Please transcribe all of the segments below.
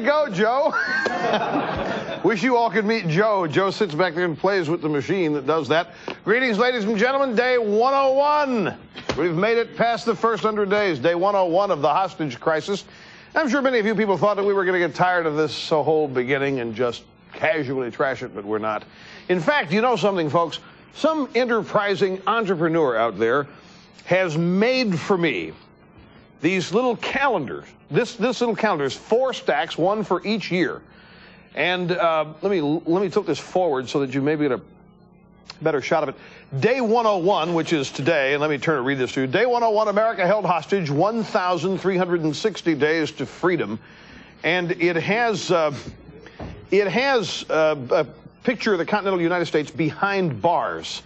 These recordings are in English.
go, Joe. Wish you all could meet Joe. Joe sits back there and plays with the machine that does that. Greetings, ladies and gentlemen. Day 101. We've made it past the first 100 days. Day 101 of the hostage crisis. I'm sure many of you people thought that we were going to get tired of this whole beginning and just casually trash it, but we're not. In fact, you know something, folks? Some enterprising entrepreneur out there has made for me these little calendars. This little calendar is 4 stacks, one for each year. And let me tilt this forward so that you maybe get a better shot of it. Day 101, which is today, and let me turn and read this to you. Day 101, America held hostage 1,360 days to freedom. And it has a picture of the continental United States behind bars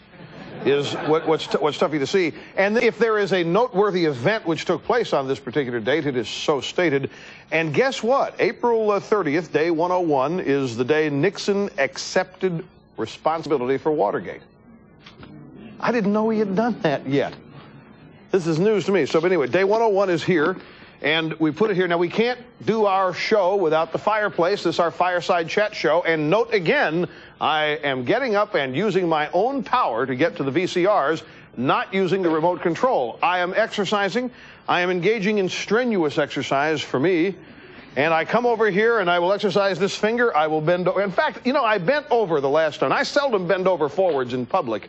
is what's tough to see. And if there is a noteworthy event which took place on this particular date, it is so stated. And guess what? April 30th, day 101, is the day Nixon accepted responsibility for Watergate. I didn't know he had done that yet. This is news to me. So anyway, day 101 is here. And we put it here. Now, we can't do our show without the fireplace. This is our fireside chat show. And note again, I am getting up and using my own power to get to the VCRs, not using the remote control. I am exercising. I am engaging in strenuous exercise for me. And I come over here and I will exercise this finger. I will bend over. In fact, you know, I bent over the last time. I seldom bend over forwards in public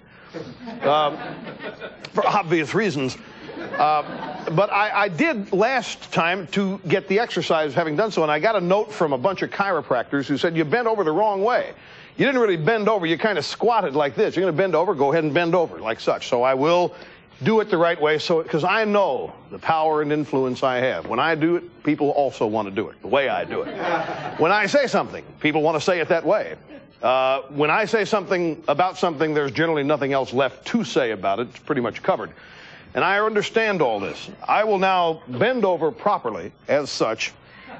for obvious reasons. But I did last time to get the exercise having done so, and I got a note from a bunch of chiropractors who said, you bent over the wrong way. You didn't really bend over, you kind of squatted like this. You're going to bend over, go ahead and bend over like such. So I will do it the right way, because I know the power and influence I have. When I do it, people also want to do it, the way I do it. When I say something, people want to say it that way. When I say something about something, there's generally nothing else left to say about it. It's pretty much covered. And I understand all this. I will now bend over properly as such,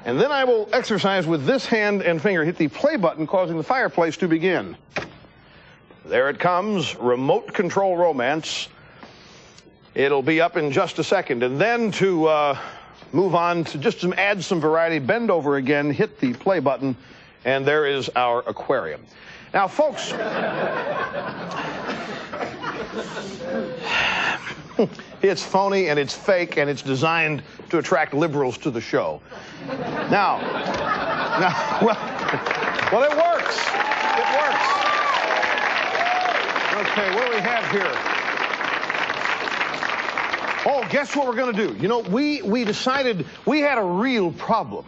and then I will exercise with this hand and finger, hit the play button, causing the fireplace to begin. There it comes, remote control romance. It'll be up in just a second. And then to move on to just add some variety, bend over again, hit the play button, and there is our aquarium. Now, folks, it's phony and it's fake and it's designed to attract liberals to the show. Now, well, it works. It works. Okay, what do we have here? Oh, guess what we're going to do? You know, we decided we had a real problem.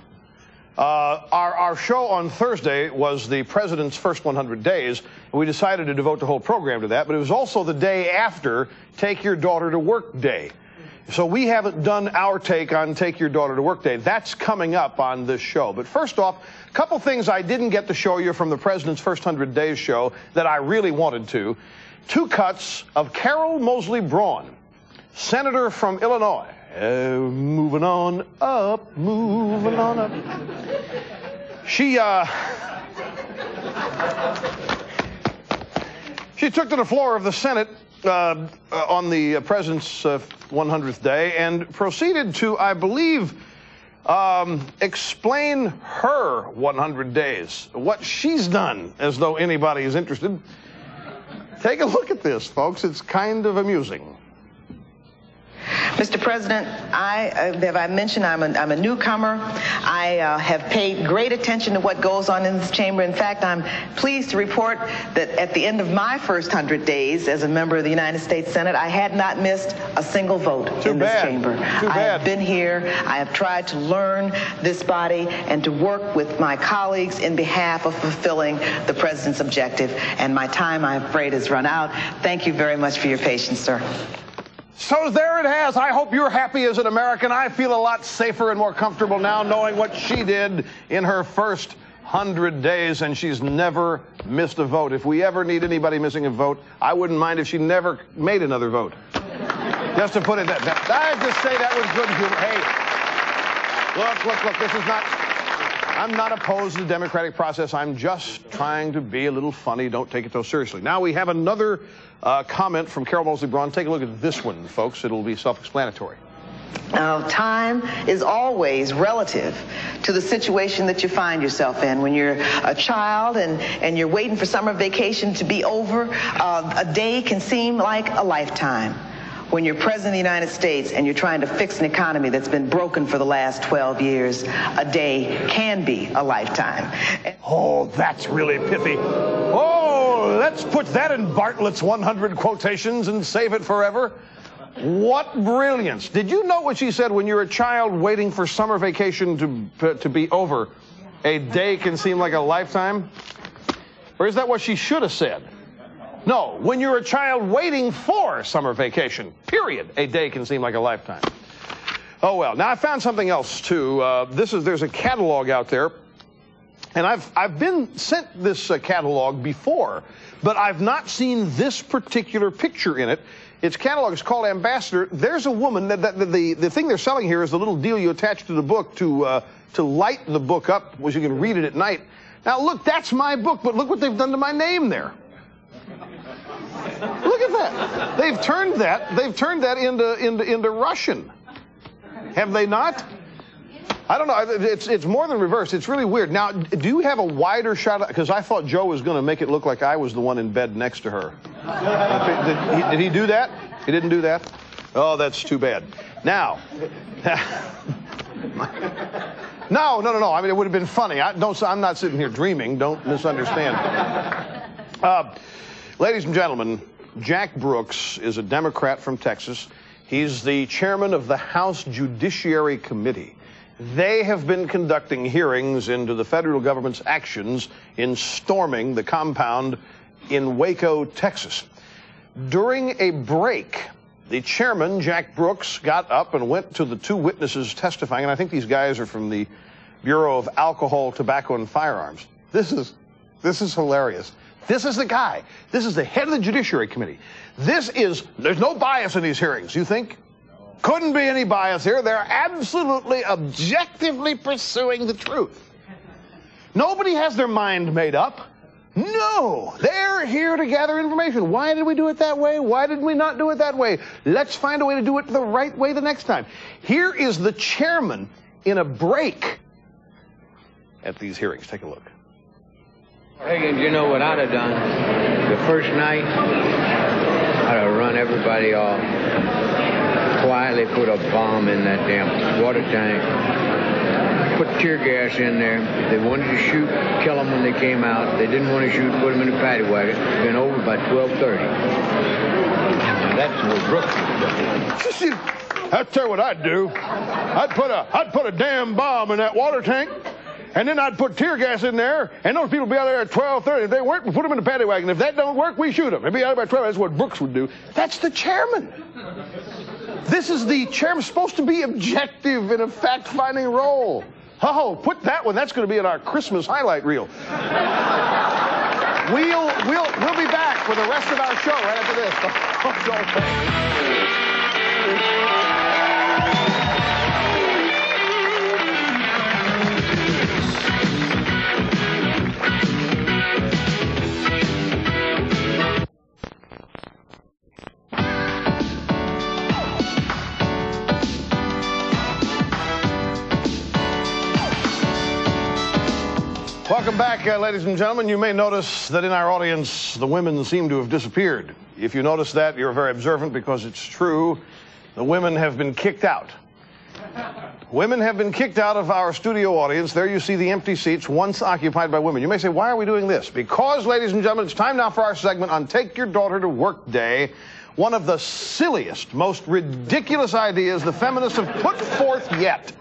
Our show on Thursday was the president's first 100 days, and we decided to devote the whole program to that, but it was also the day after Take Your Daughter to Work Day. So we haven't done our take on Take Your Daughter to Work Day. That's coming up on this show. But first off, a couple things I didn't get to show you from the president's first 100 days show that I really wanted to. 2 cuts of Carol Mosley-Braun, senator from Illinois. Moving on up, moving on up. She took to the floor of the Senate on the president's 100th day and proceeded to, I believe, explain her 100 days, what she's done, as though anybody is interested. Take a look at this, folks. It's kind of amusing. Mr. President, as I mentioned, I'm a newcomer. I have paid great attention to what goes on in this chamber. In fact, I'm pleased to report that at the end of my first 100 days as a member of the United States Senate, I had not missed a single vote in this chamber. I have been here. I have tried to learn this body and to work with my colleagues in behalf of fulfilling the president's objective. And my time, I'm afraid, has run out. Thank you very much for your patience, sir. So there it has. I hope you're happy as an American. I feel a lot safer and more comfortable now knowing what she did in her first 100 days, and she's never missed a vote. If we ever need anybody missing a vote, I wouldn't mind if she never made another vote. Just to put it that, I just say that was good humor. Hey, look, this is not, I'm not opposed to the democratic process. I'm just trying to be a little funny. Don't take it so seriously. Now we have another comment from Carol Mosley-Braun. Take a look at this one, folks. It'll be self-explanatory. Time is always relative to the situation that you find yourself in. When you're a child and you're waiting for summer vacation to be over, a day can seem like a lifetime. When you're president of the United States and you're trying to fix an economy that's been broken for the last 12 years, a day can be a lifetime. Oh, that's really pithy. Oh, let's put that in Bartlett's 100 quotations and save it forever. What brilliance. Did you know what she said? When you're a child waiting for summer vacation to be over, a day can seem like a lifetime? Or is that what she should have said? No, when you're a child waiting for summer vacation, period, a day can seem like a lifetime. Oh, well. Now, I found something else, too. There's a catalog out there, and I've been sent this catalog before, but I've not seen this particular picture in it. Its catalog is called Ambassador. There's a woman, the thing they're selling here is the little deal you attach to the book to light the book up so you can read it at night. Now, look, that's my book, but look what they've done to my name there. Look at that. They've turned that into Russian. Have they not? I don't know. It's more than reverse. It's really weird. Now, do you have a wider shot? Because I thought Joe was going to make it look like I was the one in bed next to her. Did he do that? He didn't do that? Oh, that's too bad. Now, no. I mean, it would have been funny. I'm not sitting here dreaming. Don't misunderstand. Ladies and gentlemen, Jack Brooks is a Democrat from Texas. He's the chairman of the House Judiciary Committee. They have been conducting hearings into the federal government's actions in storming the compound in Waco, Texas. During a break, the chairman, Jack Brooks, got up and went to the two witnesses testifying, and I think these guys are from the Bureau of Alcohol, Tobacco, and Firearms. This is hilarious. This is the guy. This is the head of the Judiciary Committee. There's no bias in these hearings, you think? Couldn't be any bias here. They're absolutely objectively pursuing the truth. Nobody has their mind made up. No, they're here to gather information. Why did we do it that way? Why did we not do it that way? Let's find a way to do it the right way the next time. Here is the chairman in a break at these hearings. Take a look. Higgins, you know what I'd have done? The first night, I'd have run everybody off. Quietly put a bomb in that damn water tank. Put tear gas in there. If they wanted to shoot, kill them when they came out. If they didn't want to shoot, put them in a paddy wagon. It's been over by 12:30. That's what Brooks was doing. I'll tell you what I'd do. I'd put a damn bomb in that water tank. And then I'd put tear gas in there, and those people would be out there at 12:30. If they weren't, we put them in a paddy wagon. If that don't work, we shoot them. They'd be out there by 12. That's what Brooks would do. That's the chairman. This is the chairman, supposed to be objective in a fact-finding role. Oh, put that one. That's going to be in our Christmas highlight reel. We'll be back with the rest of our show right after this. Welcome back, ladies and gentlemen. You may notice that in our audience, the women seem to have disappeared. If you notice that, you're very observant because it's true. The women have been kicked out. Women have been kicked out of our studio audience. There you see the empty seats once occupied by women. You may say, why are we doing this? Because, ladies and gentlemen, it's time now for our segment on Take Your Daughter to Work Day. One of the silliest, most ridiculous ideas the feminists have put forth yet.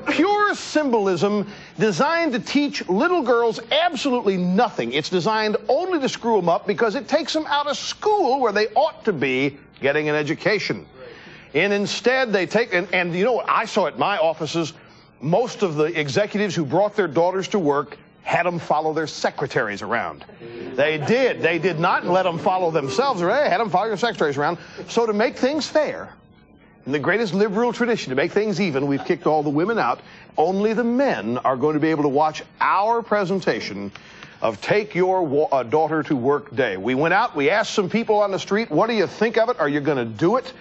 Pure symbolism designed to teach little girls absolutely nothing. It's designed only to screw them up because it takes them out of school where they ought to be getting an education. And instead they take, and you know what, I saw at my offices, most of the executives who brought their daughters to work had them follow their secretaries around. They did. They did not let them follow themselves around. They had them follow their secretaries around. So to make things fair, in the greatest liberal tradition, to make things even, we've kicked all the women out. Only the men are going to be able to watch our presentation of Take Your Daughter to Work Day. We went out, we asked some people on the street, what do you think of it? Are you going to do it?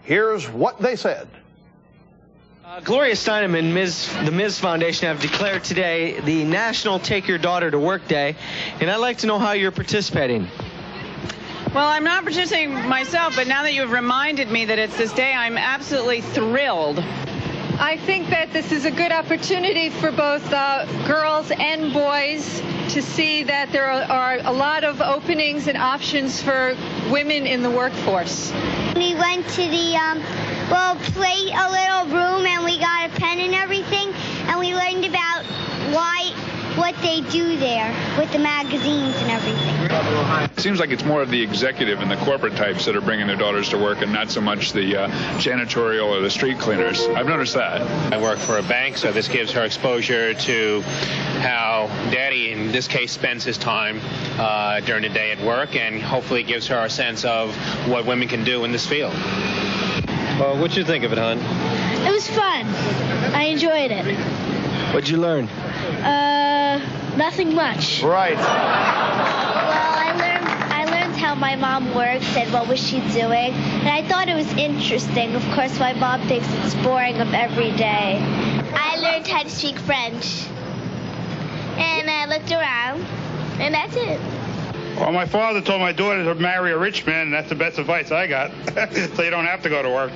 Here's what they said. Gloria Steinem and the Ms. Foundation have declared today the National Take Your Daughter to Work Day, and I'd like to know how you're participating. Well, I'm not participating myself, but now that you've reminded me that it's this day, I'm absolutely thrilled. I think that this is a good opportunity for both girls and boys to see that there are a lot of openings and options for women in the workforce. We went to the play a little room, and we got a pen and everything, and we learned about what they do there with the magazines and everything. It seems like it's more of the executive and the corporate types that are bringing their daughters to work, and not so much the janitorial or the street cleaners. I've noticed that. I work for a bank, so this gives her exposure to how Daddy, in this case, spends his time during the day at work, and hopefully gives her a sense of what women can do in this field. What'd you think of it, hon? It was fun. I enjoyed it. What'd you learn? Nothing much. Right. Well, I learned how my mom works and what was she doing, and I thought it was interesting. Of course, my mom thinks it's boring of every day. I learned how to speak French, and I looked around, and that's it. Well, my father told my daughter to marry a rich man, and that's the best advice I got. So you don't have to go to work.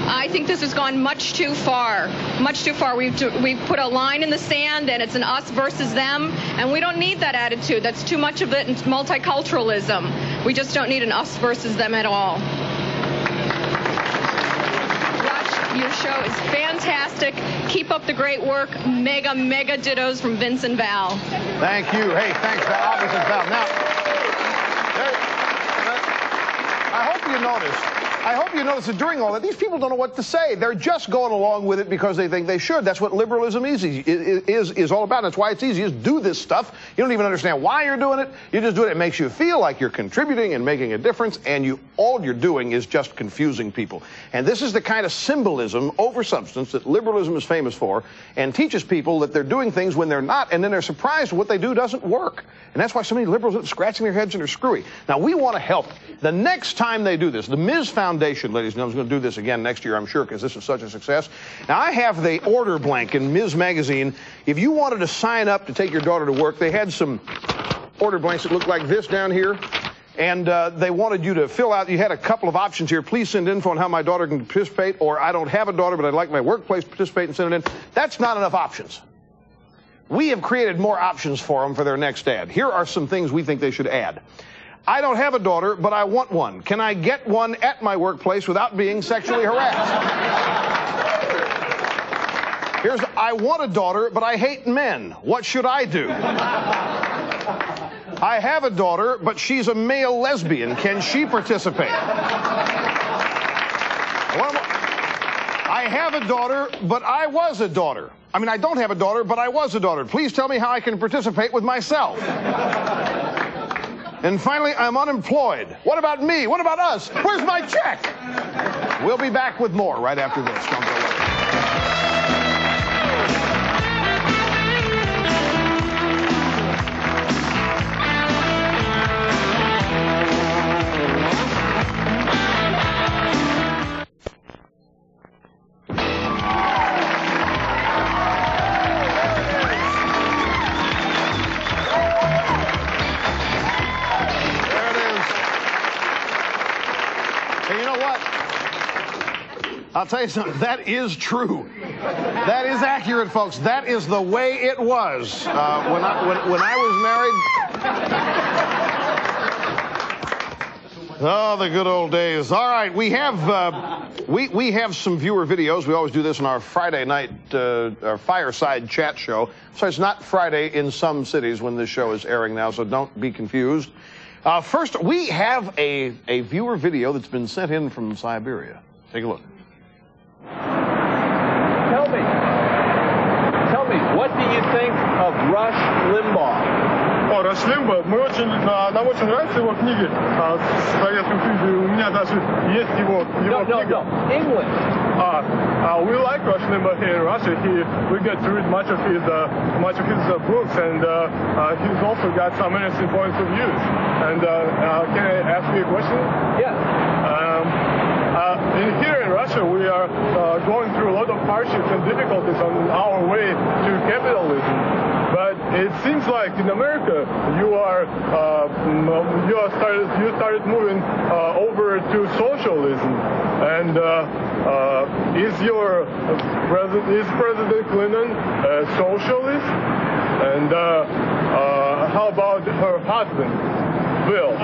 I think this has gone much too far. Much too far. We've put a line in the sand, and it's an us versus them, and we don't need that attitude. That's too much of it in multiculturalism. We just don't need an us versus them at all. Watch, your show is fantastic. Keep up the great work. Mega, mega dittos from Vince and Val. Thank you. Hey, thanks, Val. Vince and Val. Now, I hope you notice that during all that, these people don't know what to say. They're just going along with it because they think they should. That's what liberalism is all about. That's why it's easy. You just do this stuff. You don't even understand why you're doing it. You just do it. It makes you feel like you're contributing and making a difference, and all you're doing is just confusing people. And this is the kind of symbolism over substance that liberalism is famous for, and teaches people that they're doing things when they're not, and then they're surprised what they do doesn't work. And that's why so many liberals are scratching their heads and are screwy. Now, we want to help. The next time they do this, the Ms. Foundation, ladies and gentlemen, is going to do this again next year, I'm sure, because this is such a success. Now, I have the order blank in Ms. Magazine. If you wanted to sign up to take your daughter to work, they had some order blanks that looked like this down here. And they wanted you to fill out, you had a couple of options here. Please send info on how my daughter can participate, or I don't have a daughter, but I'd like my workplace to participate, and send it in. That's not enough options. We have created more options for them for their next ad. Here are some things we think they should add. I don't have a daughter, but I want one. Can I get one at my workplace without being sexually harassed? Here's, I want a daughter, but I hate men. What should I do? I have a daughter, but she's a male lesbian. Can she participate? I have a daughter, but I was a daughter. I mean, I don't have a daughter, but I was a daughter. Please tell me how I can participate with myself. And finally, I'm unemployed. What about me? What about us? Where's my check? We'll be back with more right after this. Don't go away. I'll tell you something, that is true. That is accurate, folks. That is the way it was when I was married. Oh, the good old days. All right, we have some viewer videos. We always do this on our Friday night our fireside chat show. So it's not Friday in some cities when this show is airing now, so don't be confused. First, we have a viewer video that's been sent in from Siberia. Take a look. Tell me, what do you think of Rush Limbaugh? Rush Limbaugh, нам очень нравятся его книги Советском Союзе. У меня даже есть его книга. No, English. We like Rush Limbaugh here in Russia. We get to read much of his books, and he's also got some interesting points of view. And can I ask you a question? Yeah. Here in Russia, we are going through a lot of hardships and difficulties on our way to capitalism. But it seems like in America, you started moving over to socialism. And is President Clinton a socialist? And how about her husband, Bill?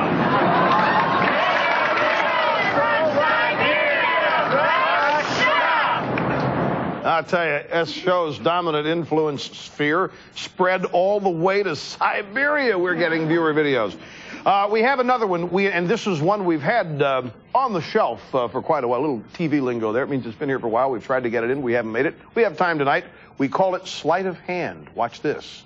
I'll tell you, S show's dominant influence sphere spread all the way to Siberia. We're getting viewer videos. We have another one, and this is one we've had on the shelf for quite a while. A little TV lingo there. It means it's been here for a while. We've tried to get it in. We haven't made it. We have time tonight. We call it sleight of hand. Watch this.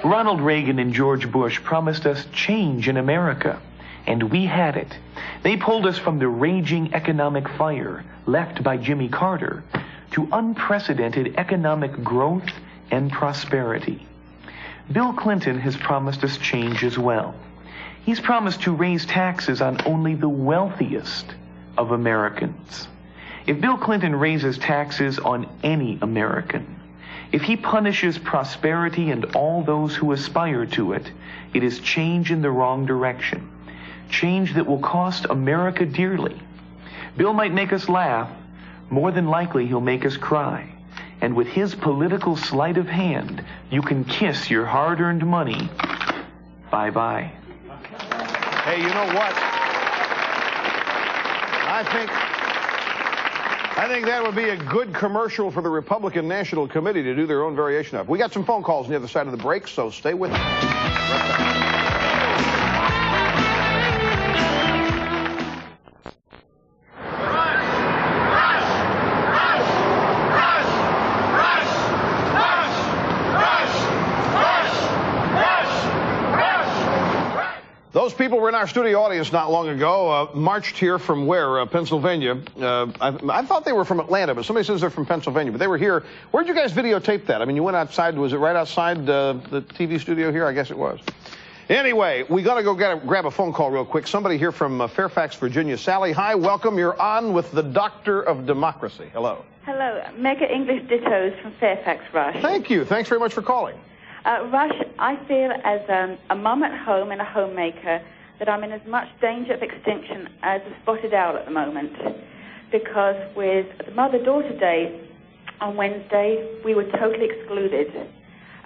Ronald Reagan and George Bush promised us change in America, and we had it. They pulled us from the raging economic fire left by Jimmy Carter to unprecedented economic growth and prosperity. Bill Clinton has promised us change as well. He's promised to raise taxes on only the wealthiest of Americans. If Bill Clinton raises taxes on any American, if he punishes prosperity and all those who aspire to it, it is change in the wrong direction. Change that will cost America dearly. Bill might make us laugh. More than likely, he'll make us cry. And with his political sleight of hand, you can kiss your hard-earned money bye-bye. Hey, you know what? I think that would be a good commercial for the Republican National Committee to do their own variation of. We got some phone calls on the other side of the break, so stay with us. Right back. Those people were in our studio audience not long ago, marched here from where? Pennsylvania. I thought they were from Atlanta, but somebody says they're from Pennsylvania. But they were here. Where'd you guys videotape that? I mean, you went outside. Was it right outside the TV studio here? I guess it was. Anyway, we got to go grab a phone call real quick. Somebody here from Fairfax, Virginia. Sally, hi, welcome. You're on with the Doctor of Democracy. Hello. Hello. Mega English Dittos from Fairfax, Rush. Thank you. Thanks very much for calling. Rush, I feel as a mum at home and a homemaker that I'm in as much danger of extinction as a spotted owl at the moment. Because with the Mother-Daughter Day on Wednesday, we were totally excluded.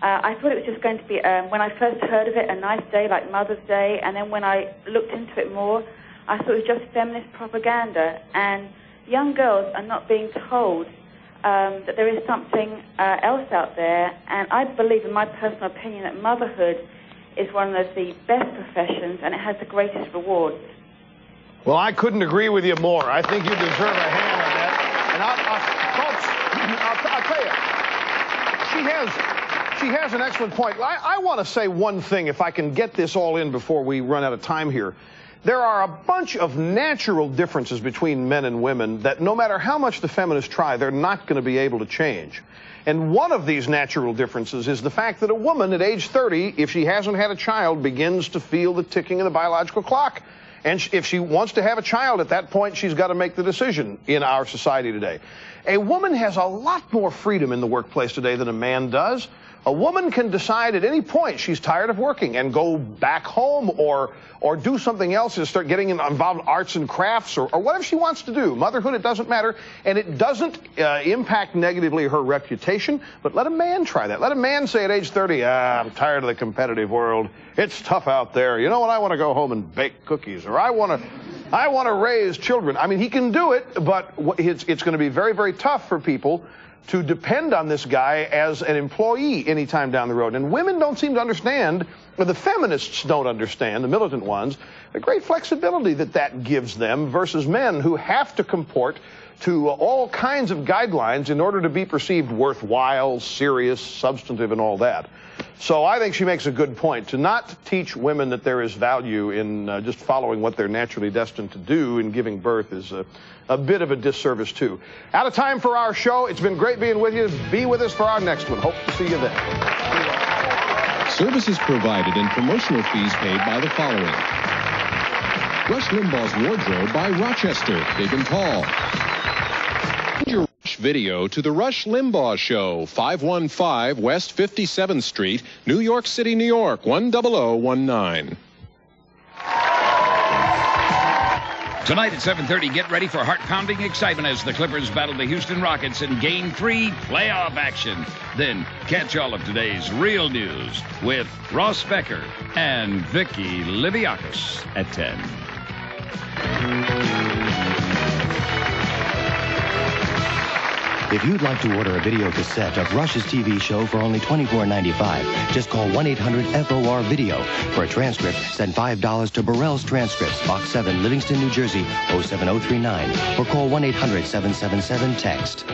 I thought it was just going to be, when I first heard of it, a nice day like Mother's Day, and then when I looked into it more, I thought it was just feminist propaganda, and young girls are not being told that there is something else out there, and I believe, in my personal opinion, that motherhood is one of the best professions, and it has the greatest rewards. Well, I couldn't agree with you more. I think you deserve a hand on that. And folks, I'll tell you, she has an excellent point. I want to say one thing, if I can get this all in before we run out of time here. There are a bunch of natural differences between men and women that no matter how much the feminists try, they're not going to be able to change. And one of these natural differences is the fact that a woman at age 30, if she hasn't had a child, begins to feel the ticking of the biological clock. And if she wants to have a child at that point, she's got to make the decision in our society today. A woman has a lot more freedom in the workplace today than a man does. A woman can decide at any point she's tired of working and go back home or do something else and start getting involved in arts and crafts or whatever she wants to do. Motherhood, it doesn't matter. And it doesn't impact negatively her reputation. But let a man try that. Let a man say at age 30, I'm tired of the competitive world. It's tough out there. You know what? I want to go home and bake cookies, or I want to raise children. I mean, he can do it, but it's going to be very, very tough for people to depend on this guy as an employee anytime down the road. And women don't seem to understand, or the feminists don't understand, the militant ones, the great flexibility that gives them versus men who have to comport to all kinds of guidelines in order to be perceived worthwhile, serious, substantive, and all that. So I think she makes a good point. To not teach women that there is value in just following what they're naturally destined to do in giving birth is a bit of a disservice, too. Out of time for our show. It's been great being with you. Be with us for our next one. Hope to see you then. Services provided and promotional fees paid by the following. Rush Limbaugh's Wardrobe by Rochester, Big and Tall. Send your Rush video to The Rush Limbaugh Show, 515 West 57th Street, New York City, New York, 10019. Tonight at 7:30, get ready for heart-pounding excitement as the Clippers battle the Houston Rockets in Game 3 playoff action. Then catch all of today's real news with Ross Becker and Vicky Liviakis at 10. If you'd like to order a video cassette of Rush's TV show for only $24.95, just call 1-800-FOR-VIDEO. For a transcript, send $5 to Burrell's Transcripts, Box 7, Livingston, New Jersey, 07039, or call 1-800-777-TEXT.